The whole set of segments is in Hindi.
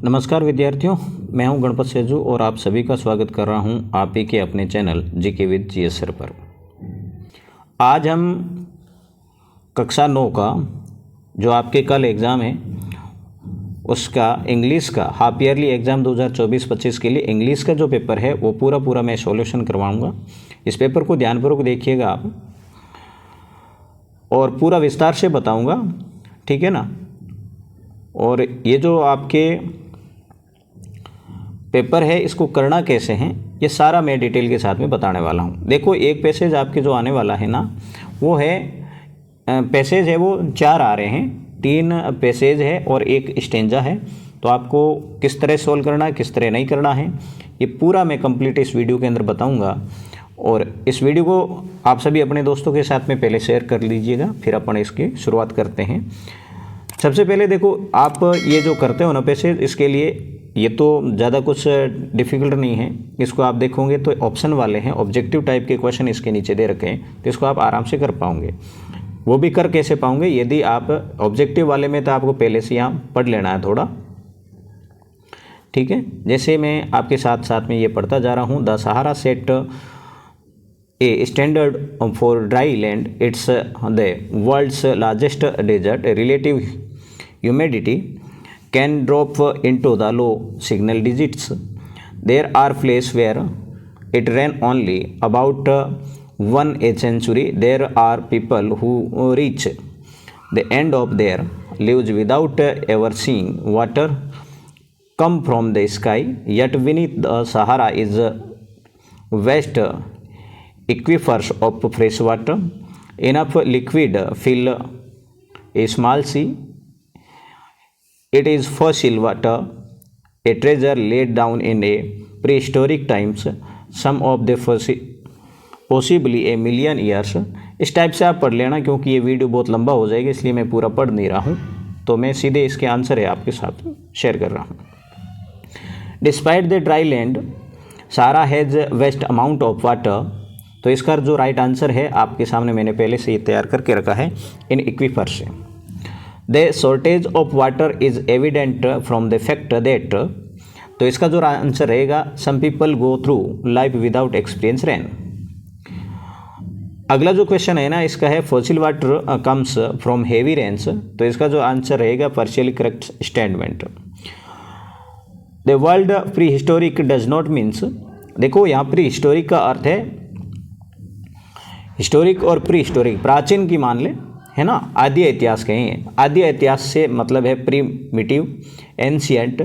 नमस्कार विद्यार्थियों, मैं हूं गणपत सेजू और आप सभी का स्वागत कर रहा हूं आप ही के अपने channel GK with GS sir पर। आज हम कक्षा 9 का जो आपके कल एग्ज़ाम है उसका इंग्लिश का हाफ ईयरली एग्ज़ाम 2024-25 के लिए इंग्लिश का जो पेपर है वो पूरा मैं सॉल्यूशन करवाऊंगा। इस पेपर को ध्यानपूर्वक देखिएगा आप और पूरा विस्तार से बताऊंगा, ठीक है ना। और ये जो आपके पेपर है इसको करना कैसे हैं ये सारा मैं डिटेल के साथ में बताने वाला हूँ। देखो, एक पैसेज आपके जो आने वाला है ना वो है पैसेज है वो 4 आ रहे हैं, 3 पैसेज है और एक स्टेंजा है। तो आपको किस तरह सोल्व करना है, किस तरह नहीं करना है, ये पूरा मैं कंप्लीट इस वीडियो के अंदर बताऊंगा। और इस वीडियो को आप सभी अपने दोस्तों के साथ में पहले शेयर कर लीजिएगा, फिर अपन इसकी शुरुआत करते हैं। सबसे पहले देखो, आप ये जो करते हो ना पैसेज, इसके लिए ये तो ज़्यादा कुछ डिफ़िकल्ट नहीं है। इसको आप देखोगे तो ऑप्शन वाले हैं, ऑब्जेक्टिव टाइप के क्वेश्चन इसके नीचे दे रखे हैं, तो इसको आप आराम से कर पाओगे। वो भी कर कैसे पाओगे, यदि आप ऑब्जेक्टिव वाले में तो आपको पहले से यहाँ पढ़ लेना है थोड़ा, ठीक है। जैसे मैं आपके साथ साथ में ये पढ़ता जा रहा हूँ। The Sahara set a standard for dry land, it's the world's largest desert, relative humidity can drop into the low signal digits. There are places where it rain only about one a century. There are people who reach the end of their lives without ever seeing water come from the sky. Yet beneath the Sahara is vast aquifers of fresh water, enough liquid fill a small sea. It is fossil water, a treasure laid down in a prehistoric times, some of the possibly a million years. इस टाइप से आप पढ़ लेना, क्योंकि ये वीडियो बहुत लंबा हो जाएगा इसलिए मैं पूरा पढ़ नहीं रहा हूँ, तो मैं सीधे इसके आंसर है आपके साथ शेयर कर रहा हूँ। Despite the dry land, Sahara has vast amount of water. तो इसका जो राइट आंसर है आपके सामने मैंने पहले से ये तैयार करके रखा है, इन एक्वीफर से। The shortage of water is evident from the fact that, तो इसका जो आंसर रहेगा, some people go through life without experience rain। अगला जो क्वेश्चन है ना इसका है fossil water comes from heavy rains, तो इसका जो आंसर रहेगा partially correct statement। The world prehistoric does not means, देखो यहाँ prehistoric का अर्थ है हिस्टोरिक और प्री-हिस्टोरिक, प्राचीन की मान ले, है ना, आदि इतिहास कहेंगे। आदि इतिहास से मतलब है प्रीमिटिव, एंशियंट,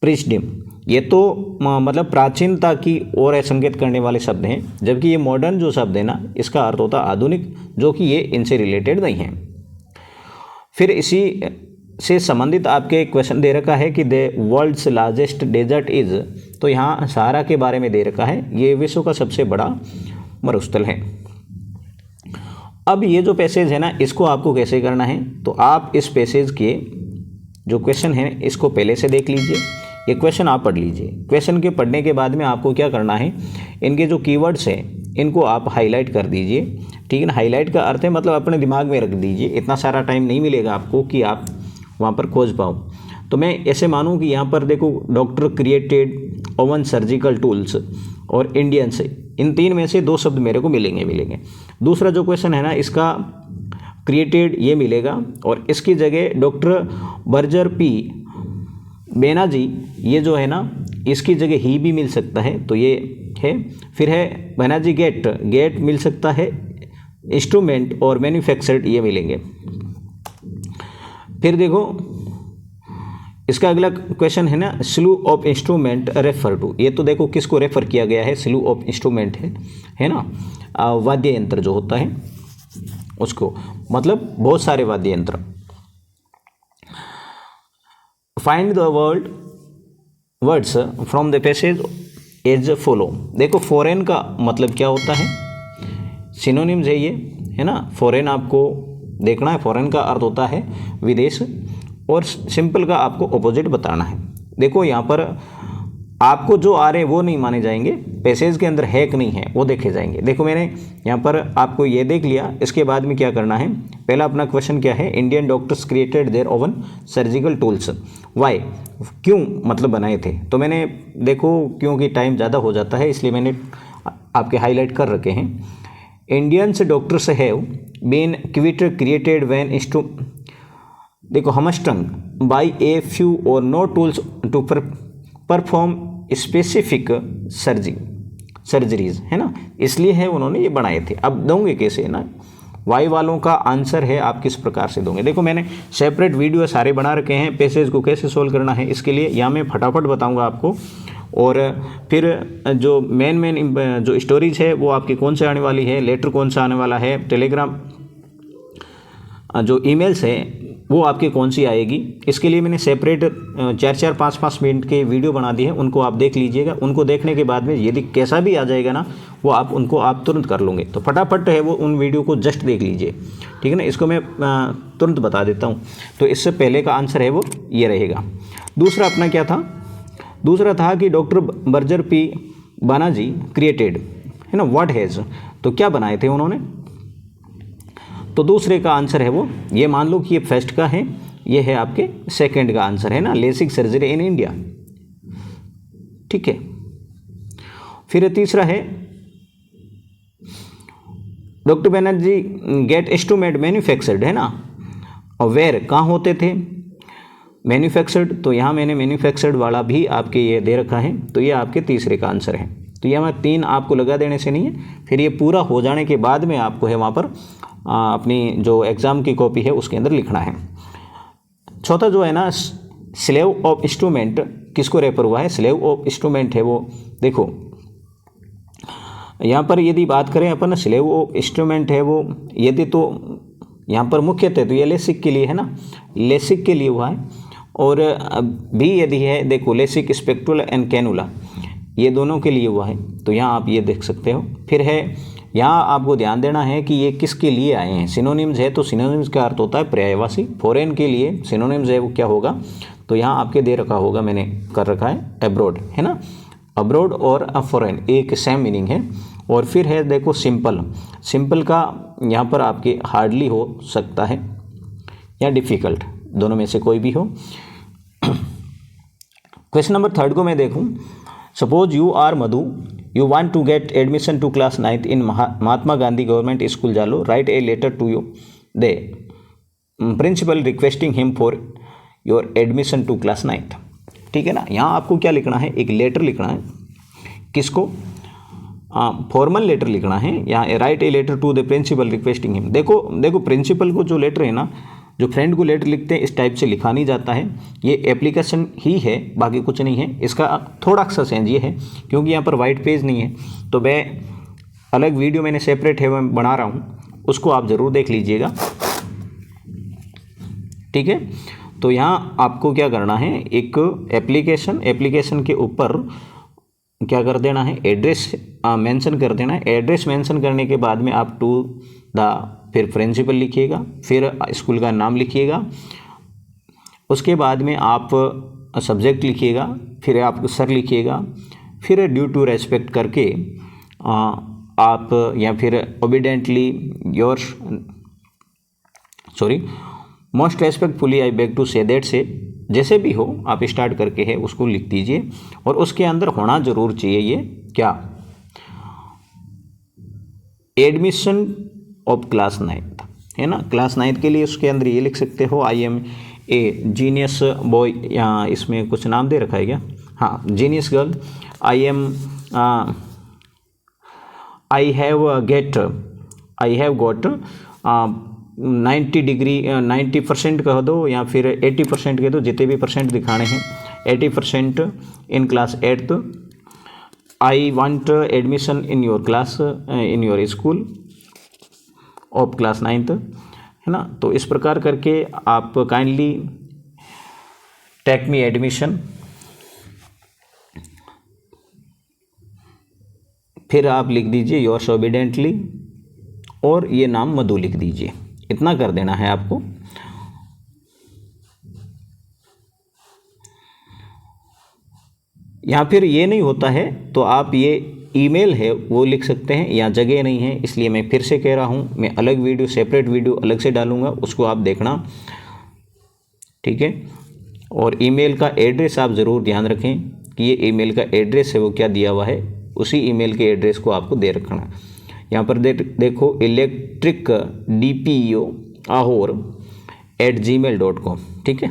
प्रीस्डिम। ये तो मतलब प्राचीनता की ओर संकेत करने वाले शब्द हैं, जबकि ये मॉडर्न जो शब्द है ना इसका अर्थ होता है आधुनिक, जो कि ये इनसे रिलेटेड नहीं है। फिर इसी से संबंधित आपके क्वेश्चन दे रखा है कि the world's largest desert is, तो यहाँ सहारा के बारे में दे रखा है, ये विश्व का सबसे बड़ा मरुस्थल है। अब ये जो पैसेज है ना इसको आपको कैसे करना है, तो आप इस पैसेज के जो क्वेश्चन है इसको पहले से देख लीजिए, ये क्वेश्चन आप पढ़ लीजिए। क्वेश्चन के पढ़ने के बाद में आपको क्या करना है, इनके जो कीवर्ड्स हैं इनको आप हाईलाइट कर दीजिए, ठीक है ना। हाईलाइट का अर्थ है मतलब अपने दिमाग में रख दीजिए, इतना सारा टाइम नहीं मिलेगा आपको कि आप वहाँ पर खोज पाओ। तो मैं ऐसे मानूँ कि यहाँ पर देखो, doctor created oven surgical tools और इंडियंस, इन 3 में से 2 शब्द मेरे को मिलेंगे। दूसरा जो क्वेश्चन है ना इसका क्रिएटेड ये मिलेगा, और इसकी जगह डॉक्टर बर्जर पी बेनाजी, ये जो है ना इसकी जगह ही भी मिल सकता है, तो ये है। फिर है बेनाजी गेट मिल सकता है, इंस्ट्रूमेंट और मैन्युफैक्चर्ड ये मिलेंगे। फिर देखो इसका अगला क्वेश्चन है ना, स्लू ऑफ इंस्ट्रूमेंट रेफर टू, ये तो देखो किसको रेफर किया गया है, स्लू ऑफ इंस्ट्रूमेंट है ना, वाद्य यंत्र जो होता है उसको, मतलब बहुत सारे वाद्य यंत्र। Find the words from the passage as follow. देखो फॉरेन का मतलब क्या होता है, सिनोनिम्स है ये, है ना। फॉरेन आपको देखना है, फॉरेन का अर्थ होता है विदेश, और सिंपल का आपको ऑपोजिट बताना है। देखो यहाँ पर आपको जो आ रहे हैं वो नहीं माने जाएंगे, पैसेज के अंदर है कि नहीं है वो देखे जाएंगे। देखो मैंने यहाँ पर आपको ये देख लिया, इसके बाद में क्या करना है, पहला अपना क्वेश्चन क्या है, Indian doctors created their own surgical tools, why, क्यों मतलब बनाए थे। तो मैंने देखो क्योंकि टाइम ज़्यादा हो जाता है इसलिए मैंने आपके हाईलाइट कर रखे हैं। Indians doctors have been created when देखो hamstrung by a few or no tools to perform specific surgeries, है ना, इसलिए है उन्होंने ये बनाए थे। अब दोगे कैसे ना, वाई वालों का आंसर है आप किस प्रकार से दोगे। देखो मैंने सेपरेट वीडियो सारे बना रखे हैं, पैसेज को कैसे सोल्व करना है इसके लिए, या मैं फटाफट बताऊंगा आपको। और फिर जो मेन जो स्टोरीज है वो आपकी कौन से आने वाली है, लेटर कौन सा आने वाला है, टेलीग्राम जो ईमेल्स है वो आपकी कौन सी आएगी, इसके लिए मैंने सेपरेट 4-4, 5-5 मिनट के वीडियो बना दी है, उनको आप देख लीजिएगा। उनको देखने के बाद में यदि कैसा भी आ जाएगा ना वो आप तुरंत कर लोगे, तो फटाफट है वो उन वीडियो को जस्ट देख लीजिए, ठीक है ना। इसको मैं तुरंत बता देता हूँ। तो इससे पहले का आंसर है वो ये रहेगा। दूसरा अपना क्या था, दूसरा था कि doctor Berger P Banerjee created, है ना, व्हाट हैज़, तो क्या बनाए थे उन्होंने। तो दूसरे का आंसर है वो, ये मान लो कि ये फर्स्ट का है, ये है आपके सेकंड का आंसर, है ना, लेसिक सर्जरी इन इंडिया, ठीक है। फिर तीसरा है doctor Banerjee get instrument manufactured, है ना, और वेयर कहाँ होते थे मैन्युफैक्चर्ड, तो यहाँ मैंने मैन्युफैक्चर्ड वाला भी आपके ये दे रखा है, तो ये आपके तीसरे का आंसर है। तो ये हमारे 3 आपको लगा देने से नहीं है, फिर ये पूरा हो जाने के बाद में आपको है वहाँ पर अपनी जो एग्ज़ाम की कॉपी है उसके अंदर लिखना है। चौथा जो है ना, स्लेव ऑफ इंस्ट्रूमेंट किसको रेफर हुआ है, स्लेव ऑफ इंस्ट्रूमेंट है वो, देखो यहाँ पर यदि बात करें अपन स्लेव ऑफ इंस्ट्रूमेंट है वो, यदि तो यहाँ पर मुख्यतः तो ये लेसिक के लिए है ना, लेसिक के लिए हुआ है। और भी यदि है देखो लेसिक स्पेक्ट्रुला एंड कैनुला, ये दोनों के लिए हुआ है, तो यहाँ आप ये देख सकते हो। फिर है यहाँ आपको ध्यान देना है कि ये किसके लिए आए हैं, सिनोनिम्स है, तो सिनोनिम्स का अर्थ होता है पर्यायवाची, फॉरेन के लिए सिनोनिम्स है वो क्या होगा, तो यहाँ आपके दे रखा होगा, मैंने कर रखा है अब्रॉड, है ना, अब्रॉड और फॉरेन एक सेम मीनिंग है। और फिर है देखो सिंपल, सिंपल का यहाँ पर आपके हार्डली हो सकता है या डिफ़िकल्ट, दोनों में से कोई भी हो। क्वेश्चन नंबर 3 को मैं देखूँ, suppose you are Madhu, you want to get admission to class 9th in Mahatma Gandhi Government School Jalo, write a letter to the principal requesting him for your admission to class 9th, ठीक है ना। यहाँ आपको क्या लिखना है, एक लेटर लिखना है, किसको, फॉर्मल लेटर लिखना है। यहाँ write a letter to the principal requesting him, देखो प्रिंसिपल को जो लेटर है ना, जो फ्रेंड को लेटर लिखते हैं इस टाइप से लिखा नहीं जाता है, ये एप्लीकेशन ही है, बाकी कुछ नहीं है। इसका थोड़ा सा चेंज ये है क्योंकि यहाँ पर वाइट पेज नहीं है, तो मैं अलग वीडियो मैंने सेपरेट है मैं बना रहा हूँ, उसको आप ज़रूर देख लीजिएगा, ठीक है। तो यहाँ आपको क्या करना है, एक एप्लीकेशन के ऊपर क्या कर देना है, एड्रेस मेंशन कर देना है। एड्रेस मेंशन करने के बाद में आप टू द फिर प्रिंसिपल लिखिएगा, फिर स्कूल का नाम लिखिएगा, उसके बाद में आप सब्जेक्ट लिखिएगा, फिर आप सर लिखिएगा, फिर ड्यू टू रेस्पेक्ट करके आप या फिर obediently yours most respectfully I beg to say that से जैसे भी हो आप स्टार्ट करके है उसको लिख दीजिए। और उसके अंदर होना जरूर चाहिए ये क्या, एडमिशन ऑफ क्लास 9th, है ना। क्लास 9th के लिए उसके अंदर ये लिख सकते हो, I am a genius boy, या इसमें कुछ नाम दे रखा है क्या, हाँ genius girl, I have got 90% कह दो या फिर 80% कह दो, जितने भी परसेंट दिखाने हैं 80% in class 8th, I want admission in your class in your school of class 9th, है ना। तो इस प्रकार करके आप काइंडली टेक मी एडमिशन, फिर आप लिख दीजिए योर्स ओबीडेंटली और ये नाम मधु लिख दीजिए, इतना कर देना है आपको। या फिर ये नहीं होता है तो आप ये ईमेल है वो लिख सकते हैं, या जगह नहीं है, इसलिए मैं फिर से कह रहा हूँ, मैं अलग वीडियो सेपरेट वीडियो अलग से डालूंगा, उसको आप देखना, ठीक है। और ईमेल का एड्रेस आप ज़रूर ध्यान रखें कि ये ईमेल का एड्रेस है वो क्या दिया हुआ है, उसी ईमेल के एड्रेस को आपको दे रखना। यहाँ पर देखो इलेक्ट्रिक DPO ahor@gmail.com, ठीक है।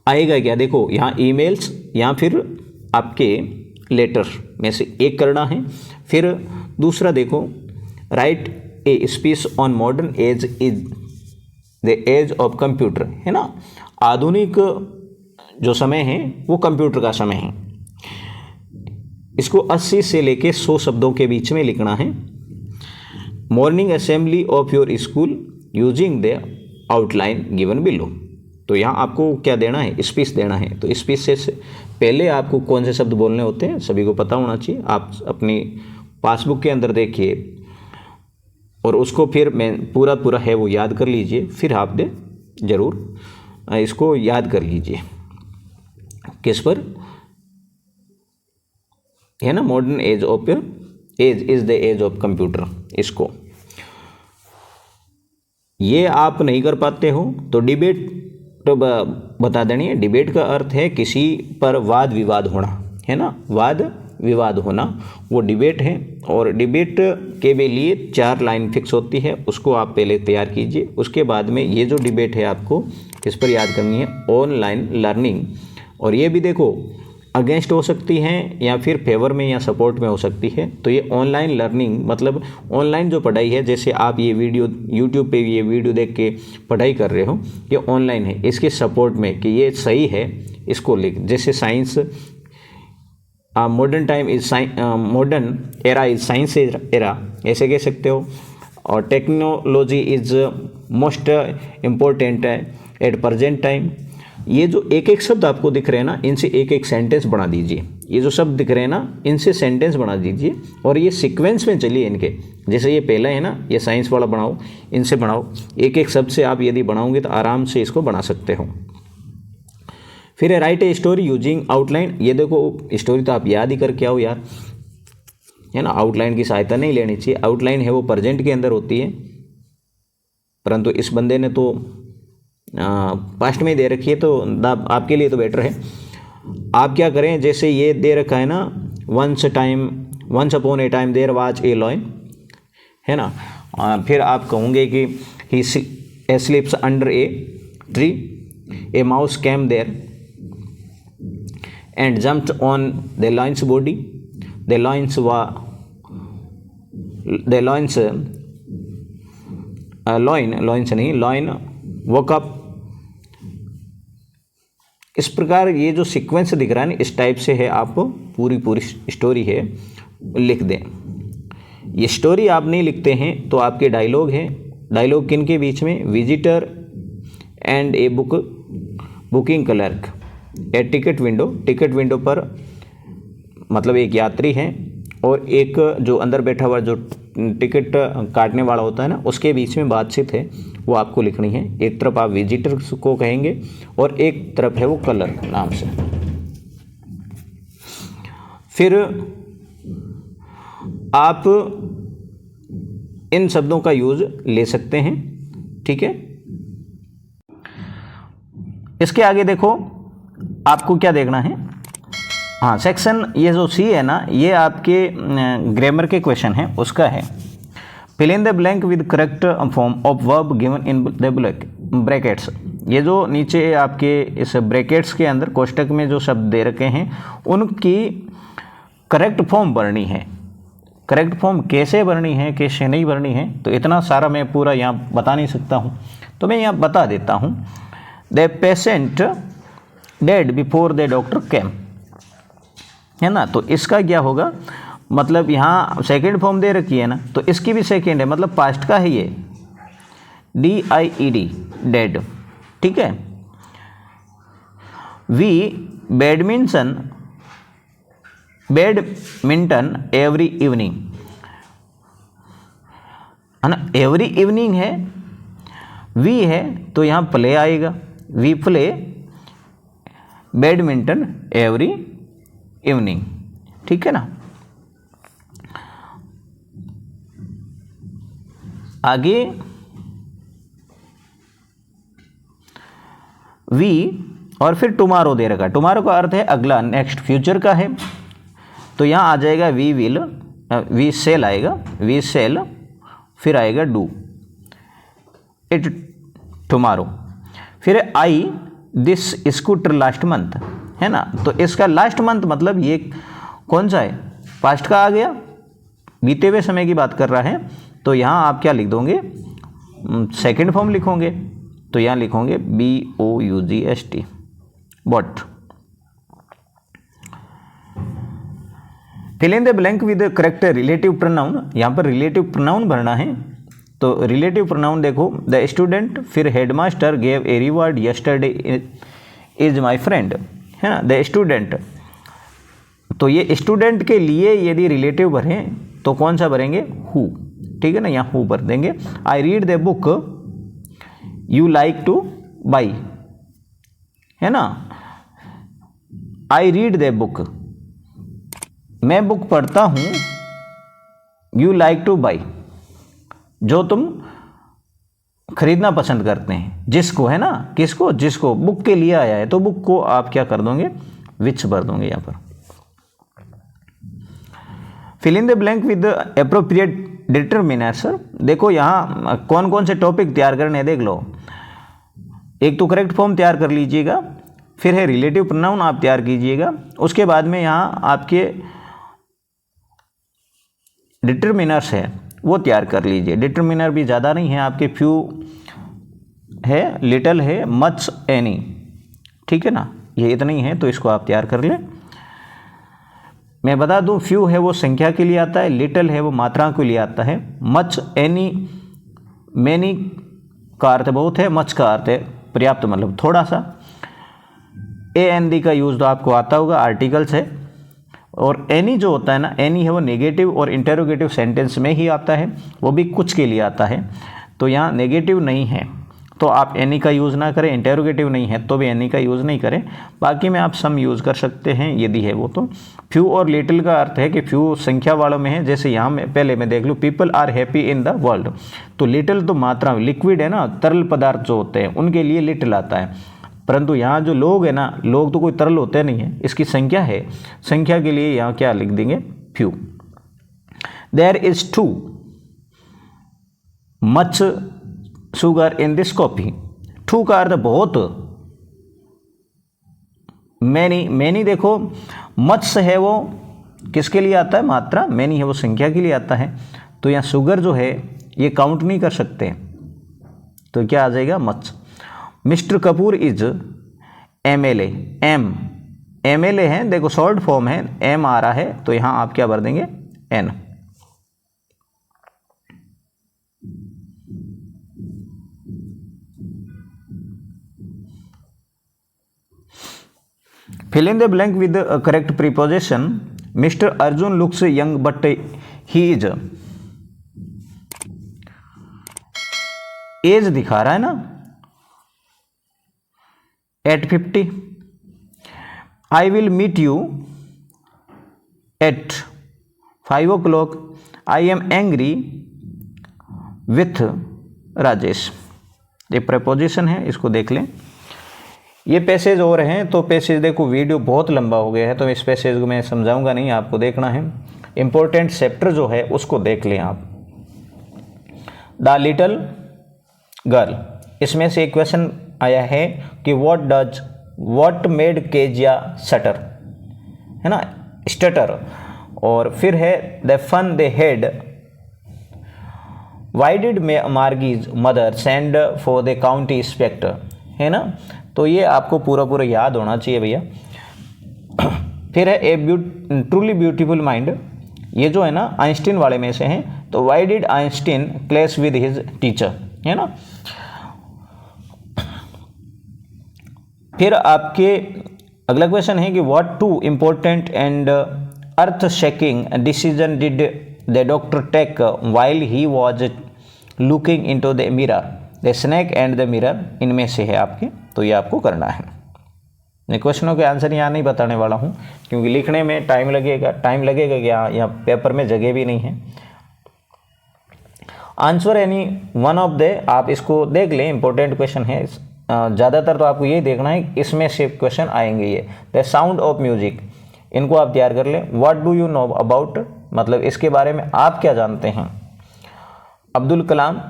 आएगा क्या, देखो यहाँ ईमेल्स या फिर आपके लेटर में से एक करना है। फिर दूसरा देखो, write a speech on modern age is the age of computer, है ना। आधुनिक जो समय है वो कंप्यूटर का समय है। इसको 80 से लेके 100 शब्दों के बीच में लिखना है। Morning assembly of your school using the outline given below. तो यहाँ आपको क्या देना है, स्पीच देना है। तो स्पीच से पहले आपको कौन से शब्द बोलने होते हैं सभी को पता होना चाहिए। आप अपनी पासबुक के अंदर देखिए और उसको फिर मैं पूरा है वो याद कर लीजिए, फिर आप ज़रूर इसको याद कर लीजिए। किस पर है ना, modern age of age is the age of computer. इसको ये आप नहीं कर पाते हो तो डिबेट तो बता देनी है। डिबेट का अर्थ है किसी पर वाद विवाद होना, है ना, वाद विवाद होना, वो डिबेट है। और डिबेट के लिए 4 लाइन फिक्स होती है, उसको आप पहले तैयार कीजिए। उसके बाद में ये जो डिबेट है आपको इस पर याद करनी है, ऑनलाइन लर्निंग। और ये भी देखो अगेंस्ट हो सकती हैं या फिर फेवर में या सपोर्ट में हो सकती है। तो ये ऑनलाइन लर्निंग मतलब ऑनलाइन जो पढ़ाई है, जैसे आप ये वीडियो यूट्यूब पे ये वीडियो देख के पढ़ाई कर रहे हो, ये ऑनलाइन है। इसके सपोर्ट में कि ये सही है इसको लिख, जैसे science modern time is modern era is science era, ऐसे कह सकते हो। और technology is most important at present time. ये जो एक एक शब्द आपको दिख रहे हैं ना, इनसे एक एक सेंटेंस बना दीजिए। ये जो शब्द दिख रहे हैं ना, इनसे सेंटेंस बना दीजिए और ये सीक्वेंस में चलिए इनके। जैसे ये पहला है ना, ये साइंस वाला बनाओ, इनसे बनाओ। एक एक शब्द से आप यदि बनाओगे तो आराम से इसको बना सकते हो। फिर right a story using outline. ये देखो स्टोरी तो आप याद ही करके आओ यार, है ना, आउटलाइन की सहायता नहीं लेनी चाहिए। आउटलाइन है वो प्रेजेंट के अंदर होती है, परंतु इस बंदे ने तो पास्ट में दे रखी है, तो आपके लिए तो बेटर है। आप क्या करें, जैसे ये दे रखा है ना, once upon a time there was a lion, है ना। फिर आप कहोगे कि he sleeps under a tree, a mouse came there and jumped on the lion's body, the lion's lion woke up. इस प्रकार ये जो सीक्वेंस दिख रहा है ना, इस टाइप से है, आप पूरी स्टोरी है लिख दें। ये स्टोरी आप नहीं लिखते हैं तो आपके डायलॉग हैं। डायलॉग किन के बीच में, visitor and A booking clerk A ticket window पर, मतलब एक यात्री है और एक जो अंदर बैठा हुआ जो टिकट काटने वाला होता है ना, उसके बीच में बातचीत है, वो आपको लिखनी है। एक तरफ आप विजिटर को कहेंगे और एक तरफ है वो क्लर्क नाम से। फिर आप इन शब्दों का यूज ले सकते हैं, ठीक है। इसके आगे देखो आपको क्या देखना है, हाँ सेक्शन ये जो सी है ना, ये आपके ग्रामर के क्वेश्चन है, उसका है। Fill in the blank with correct form of verb given in the brackets. ये जो नीचे आपके इस ब्रैकेट्स के अंदर कोष्टक में जो शब्द दे रखे हैं उनकी करेक्ट फॉर्म भरनी है। करेक्ट फॉर्म कैसे भरनी है, कैसे नहीं भरनी है, तो इतना सारा मैं पूरा यहाँ बता नहीं सकता हूँ, तो मैं यहाँ बता देता हूँ। The patient dead before the doctor केम, है ना। तो इसका क्या होगा, मतलब यहाँ सेकेंड फॉर्म दे रखी है ना, तो इसकी भी सेकेंड है, मतलब पास्ट का है ये, DIED डेड, ठीक है। वी बैडमिंटन एवरी इवनिंग, है ना, एवरी इवनिंग है, वी है तो यहाँ प्ले आएगा, we play badminton every evening. ठीक है ना। आगे वी और फिर टुमारो दे रखा है। टुमारो का अर्थ है अगला, नेक्स्ट, फ्यूचर का है। तो यहाँ आ जाएगा वी विल, वी सेल आएगा, वी सेल, फिर आएगा डू इट टुमारो। फिर आई दिस स्कूटर लास्ट मंथ, है ना। तो इसका लास्ट मंथ मतलब ये कौन सा है, पास्ट का आ गया, बीते हुए समय की बात कर रहा है। तो यहाँ आप क्या लिख दोगे, सेकेंड फॉर्म लिखोगे। तो यहाँ लिखोगे BOUGST, bought. Fill in the blank with correct relative pronoun. यहाँ पर रिलेटिव प्रोनाउन भरना है। तो रिलेटिव प्रोनाउन देखो, द स्टूडेंट, फिर headmaster gave a reward yesterday is my friend, है ना। द स्टूडेंट, तो ये स्टूडेंट के लिए यदि रिलेटिव भरें तो कौन सा भरेंगे, हु। ठीक है ना, यहाँ हु भर देंगे। I read the book you like two by, है ना। आई रीड द बुक, मैं बुक पढ़ता हूं, यू लाइक टू बाई, जो तुम खरीदना पसंद करते हैं, जिसको, है ना, किसको, जिसको, बुक के लिए आया है। तो बुक को आप क्या कर दोगे, विच भर दोगे यहाँ पर। Fill in the blank with appropriate determiner. देखो यहाँ कौन कौन से टॉपिक तैयार करने हैं, देख लो। एक तो करेक्ट फॉर्म तैयार कर लीजिएगा, फिर है रिलेटिव प्रोनाउन आप तैयार कीजिएगा, उसके बाद में यहाँ आपके डिटरमिनर्स है वो तैयार कर लीजिए। डिटरमिनर भी ज़्यादा नहीं है आपके, फ्यू है, लिटल है, मच, एनी। ठीक है ना, ये इतना ही है, तो इसको आप तैयार कर लें। मैं बता दूं, फ्यू है वो संख्या के लिए आता है, लिटल है वो मात्रा के लिए आता है, मच, एनी, मैनी का अर्थ बहुत है, मच का अर्थ है पर्याप्त, मतलब थोड़ा सा। AND का यूज़ तो आपको आता होगा, आर्टिकल्स है। और एनी जो होता है ना, एनी है वो नेगेटिव और इंटेरोगेटिव सेंटेंस में ही आता है, वो भी कुछ के लिए आता है। तो यहाँ नेगेटिव नहीं है तो आप एनी का यूज़ ना करें, इंटेरोगेटिव नहीं है तो भी एनी का यूज़ नहीं करें। बाकी में आप सम यूज़ कर सकते हैं यदि है वो। तो फ्यू और लिटिल का अर्थ है कि फ्यू संख्या वालों में है, जैसे यहाँ में पहले मैं देख लूँ, people are happy in the world. तो लिटिल तो मात्रा, लिक्विड है ना, तरल पदार्थ जो होते हैं उनके लिए लिटिल आता है। परंतु यहाँ जो लोग है ना, लोग तो कोई तरल होते नहीं है, इसकी संख्या है, संख्या के लिए यहाँ क्या लिख देंगे, few. There is too much sugar in this coffee. Too का अर्थ बहुत, मैनी, मैनी देखो, मच है वो किसके लिए आता है, मात्रा, मैनी है वो संख्या के लिए आता है। तो यहाँ शुगर जो है ये काउंट नहीं कर सकते, तो क्या आ जाएगा, much. Mister Kapoor is MLA, MLA है, देखो शॉर्ट फॉर्म है, M आ रहा है, तो यहाँ आप क्या भर देंगे, N। Fill in the blank with the correct preposition. Mr. Arjun looks young but he is, age दिखा रहा है ना, at 50. I will meet you at 5 o'clock. I am angry with Rajesh. ये प्रपोजिशन है, इसको देख लें। ये पैसेज और हैं, तो पैसेज देखो, वीडियो बहुत लंबा हो गया है तो इस पैसेज को मैं समझाऊंगा नहीं, आपको देखना है। इंपॉर्टेंट चैप्टर जो है उसको देख लें आप। द लिटिल गर्ल, इसमें से एक क्वेश्चन आया है कि व्हाट मेड केजिया शटर, है ना, स्टटर। और फिर है the fun they had, why did Margie's mother send for the county inspector, है ना। तो ये आपको पूरा पूरा याद होना चाहिए भैया। फिर है ए ट्रूली ब्यूटीफुल माइंड, ये जो है ना आइंस्टीन वाले में से हैं। तो why did Einstein clash with his teacher, है ना। फिर आपके अगला क्वेश्चन है कि what two important and earth shaking decision did the doctor take while he was looking into the mirror, the snake and the mirror, इनमें से है आपके, तो ये आपको करना है। मैं क्वेश्चनों के आंसर यहाँ नहीं बताने वाला हूँ क्योंकि लिखने में टाइम लगेगा क्या, यहाँ पेपर में जगह भी नहीं है। Answer any one of the, आप इसको देख लें, इंपॉर्टेंट क्वेश्चन है। ज़्यादातर तो आपको यही देखना है, इसमें से क्वेश्चन आएंगे ये। द साउंड ऑफ म्यूजिक, इनको आप तैयार कर लें। What do you know about, मतलब इसके बारे में आप क्या जानते हैं। Abdul Kalam,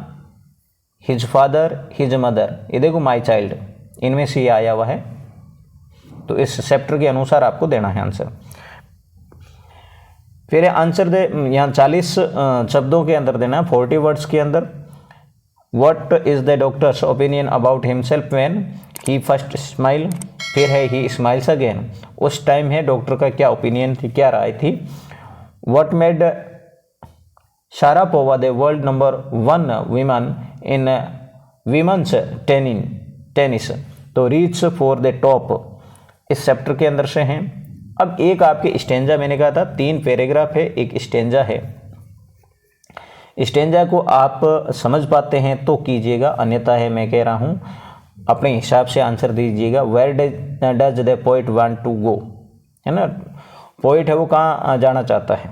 his father, his mother, ये देखो माई चाइल्ड, इनमें से ये आया हुआ है, तो इस चैप्टर के अनुसार आपको देना है आंसर। फिर आंसर दे, यहाँ 40 शब्दों के अंदर देना है, 40 वर्ड्स के अंदर। What is the doctors opinion about himself when he first smile, फिर है ही स्माइल्स अगेन, उस टाइम है डॉक्टर का क्या ओपिनियन थी, क्या राय थी। What made Sharapova the world number 1 women in women's tennis, तो रीच फॉर द टॉप, इस चैप्टर के अंदर से हैं। अब एक आपके स्टेंजा, मैंने कहा था 3 पैराग्राफ है, एक स्टेंजा है। स्टेंजा को आप समझ पाते हैं तो कीजिएगा, अन्यथा है मैं कह रहा हूँ अपने हिसाब से आंसर दीजिएगा। Where does the poet want to go, है ना, पोइट है वो कहाँ जाना चाहता है।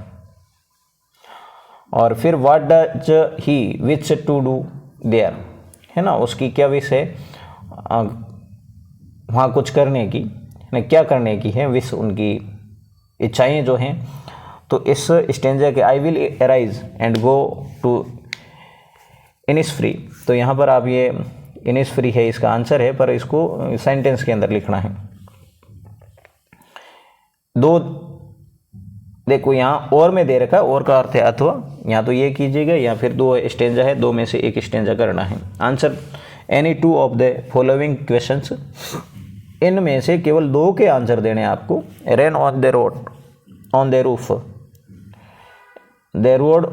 और फिर what does he wish to do there, है ना, उसकी क्या विश है वहाँ कुछ करने की, ना क्या करने की है विश, उनकी इच्छाएं जो हैं। तो इस स्टेंजा के I will arise and go to Innisfree, तो यहाँ पर आप ये इनिसफ्री है इसका आंसर है, पर इसको सेंटेंस के अंदर लिखना है। दो देखो यहाँ और में दे रखा है, और का अर्थ है अथवा, यहाँ तो ये कीजिएगा, या फिर 2 स्टेंजा है, 2 में से एक स्टेंजा करना है। Answer any 2 of the following questions, इनमें से केवल 2 के आंसर देने आपको। Rain on the road, on the roof, the road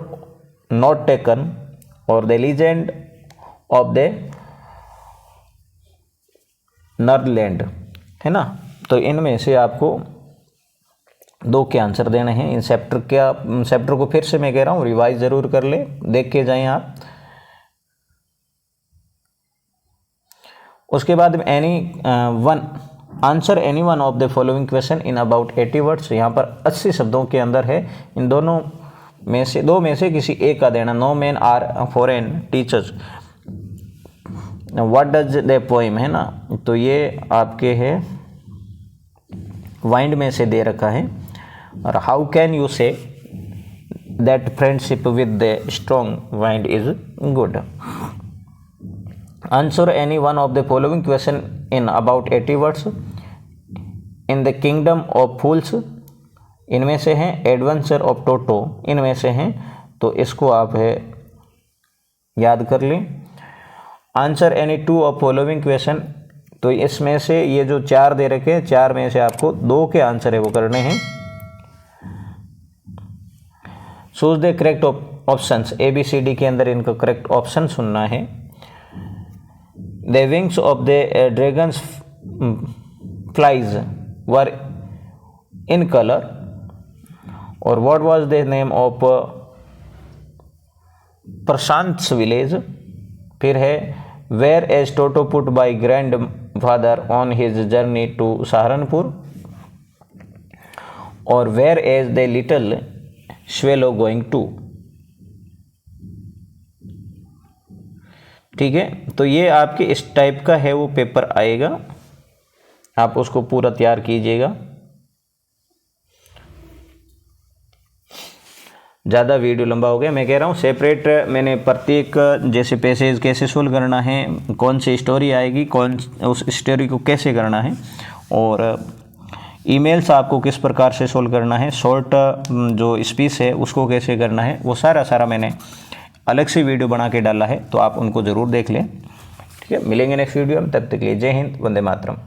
not taken, और द लीजेंड ऑफ द नर्लैंड, है ना। तो इनमें से आपको 2 के आंसर देने हैं। इन चैप्टर को फिर से मैं कह रहा हूँ रिवाइज ज़रूर कर ले, देख के जाएं आप। उसके बाद any one, answer any one of the following question in about 80 words, यहाँ पर 80 शब्दों के अंदर है। इन दोनों में से 2 में से किसी एक का देना। No man are foreign teachers, what does the poem, है ना, तो ये आपके है वाइंड में से दे रखा है। और how can you say that friendship with the strong wind is good. Answer any one of the following question in about 80 words. In the kingdom of fools, इनमें से हैं। एडवेंचर ऑफ टोटो, इनमें से हैं। तो इसको आप है याद कर लें। Answer any 2 of following question, तो इसमें से ये जो 4 दे रखे हैं, 4 में से आपको 2 के आंसर है वो करने हैं। Choose the correct options, ABCD के अंदर इनका करेक्ट ऑप्शन सुनना है। The wings of the dragons flies were in colour, और what was the name of Prashant village. फिर है where is Toto put by grandfather on his journey to Saharanpur, और where is the little swallow going to. ठीक है, तो ये आपके इस टाइप का है वो पेपर आएगा, आप उसको पूरा तैयार कीजिएगा। ज़्यादा वीडियो लंबा हो गया, मैं कह रहा हूँ सेपरेट मैंने प्रत्येक जैसे पैसेज कैसे सोल्व करना है, कौन सी स्टोरी आएगी, कौन उस स्टोरी को कैसे करना है, और ईमेल्स आपको किस प्रकार से सोल्व करना है, शॉर्ट जो स्पीच है उसको कैसे करना है, वो सारा मैंने अलग से वीडियो बना के डाला है, तो आप उनको ज़रूर देख लें। ठीक है, मिलेंगे नेक्स्ट वीडियो में, तब तक के लिए जय हिंद, वंदे मातरम।